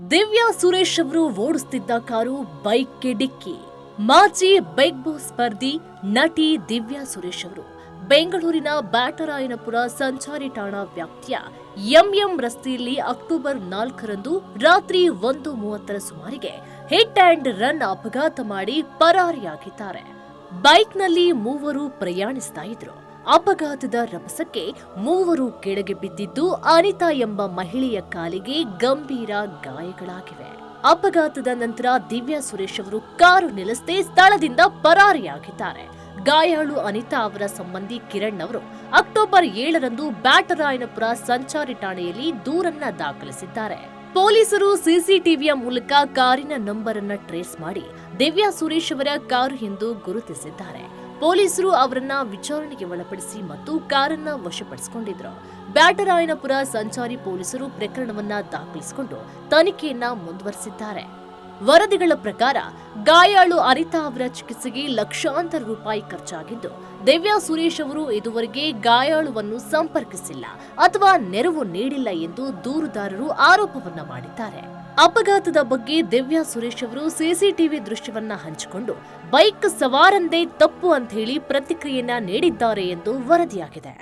ದಿವ್ಯಾ ಸುರೇಶ್ ಅವರು ಓಡಿಸುತ್ತಿದ್ದ ಕಾರು ಬೈಕ್ಗೆ ಡಿಕ್ಕಿ. ಮಾಜಿ ಬಿಗ್ ಬಾಸ್ ಸ್ಪರ್ಧಿ ನಟಿ ದಿವ್ಯಾ ಸುರೇಶ್ ಅವರು ಬೆಂಗಳೂರಿನ ಬ್ಯಾಟರಾಯನಪುರ ಸಂಚಾರಿ ಠಾಣಾ ವ್ಯಾಪ್ತಿಯ ಎಂಎಂ ರಸ್ತೆಯಲ್ಲಿ ಅಕ್ಟೋಬರ್ 4ರಂದು ರಾತ್ರಿ 1:30 ಸುಮಾರಿಗೆ ಹಿಟ್ ಅಂಡ್ ರನ್ ಅಪಘಾತ ಮಾಡಿ ಪರಾರಿಯಾಗಿದ್ದಾರೆ. ಬೈಕ್ನಲ್ಲಿ ಮೂವರು ಪ್ರಯಾಣಿಸ್ತಾ ಇದ್ರು. ಅಪಘಾತದ ರಭಸಕ್ಕೆ ಮೂವರು ಕೆಳಗೆ ಬಿದ್ದಿದ್ದು ಅನಿತಾ ಎಂಬ ಮಹಿಳೆಯ ಕಾಲಿಗೆ ಗಂಭೀರ ಗಾಯಗಳಾಗಿವೆ. ಅಪಘಾತದ ನಂತರ ದಿವ್ಯಾ ಸುರೇಶ್ ಅವರು ಕಾರು ನಿಲ್ಲಿಸದೆ ಸ್ಥಳದಿಂದ ಪರಾರಿಯಾಗಿದ್ದಾರೆ. ಗಾಯಾಳು ಅನಿತಾ ಅವರ ಸಂಬಂಧಿ ಕಿರಣ್ ಅವರು ಅಕ್ಟೋಬರ್ 7ರಂದು ಬ್ಯಾಟರಾಯನಪುರ ಸಂಚಾರಿ ಠಾಣೆಯಲ್ಲಿ ದೂರನ್ನ ದಾಖಲಿಸಿದ್ದಾರೆ. ಪೊಲೀಸರು ಸಿಸಿಟಿವಿಯ ಮೂಲಕ ಕಾರಿನ ನಂಬರ್ ಅನ್ನ ಟ್ರೇಸ್ ಮಾಡಿ ದಿವ್ಯಾ ಸುರೇಶ್ ಅವರ ಕಾರು ಎಂದು ಗುರುತಿಸಿದ್ದಾರೆ. ಪೊಲೀಸರು ಅವರನ್ನ ವಿಚಾರಣೆಗೆ ಒಳಪಡಿಸಿ ಮತ್ತು ಕಾರನ್ನ ವಶಪಡಿಸಿಕೊಂಡಿದ್ರು. ಬ್ಯಾಟರಾಯನಪುರ ಸಂಚಾರಿ ಪೊಲೀಸರು ಪ್ರಕರಣವನ್ನ ದಾಖಲಿಸಿಕೊಂಡು ತನಿಖೆಯನ್ನ ಮುಂದುವರೆಸಿದ್ದಾರೆ. ವರದಿಗಳ ಪ್ರಕಾರ ಗಾಯಾಳು ಅನಿತಾ ಅವರ ಚಿಕಿತ್ಸೆಗೆ ಲಕ್ಷಾಂತರ ರೂಪಾಯಿ ಖರ್ಚಾಗಿದ್ದು, ದಿವ್ಯಾ ಸುರೇಶ್ ಅವರು ಇದುವರೆಗೆ ಗಾಯಾಳುವನ್ನು ಸಂಪರ್ಕಿಸಿಲ್ಲ ಅಥವಾ ನೆರವು ನೀಡಿಲ್ಲ ಎಂದು ದೂರುದಾರರು ಆರೋಪವನ್ನ ಮಾಡಿದ್ದಾರೆ. ಅಪಘಾತದ ಬಗ್ಗೆ ದಿವ್ಯಾ ಸುರೇಶ್ ಅವರು ಸಿಸಿಟಿವಿ ದೃಶ್ಯವನ್ನ ಹಂಚಿಕೊಂಡು ಬೈಕ್ ಸವಾರಂದೇ ತಪ್ಪು ಅಂತ ಹೇಳಿ ಪ್ರತಿಕ್ರಿಯೆಯನ್ನ ನೀಡಿದ್ದಾರೆ ಎಂದು ವರದಿಯಾಗಿದೆ.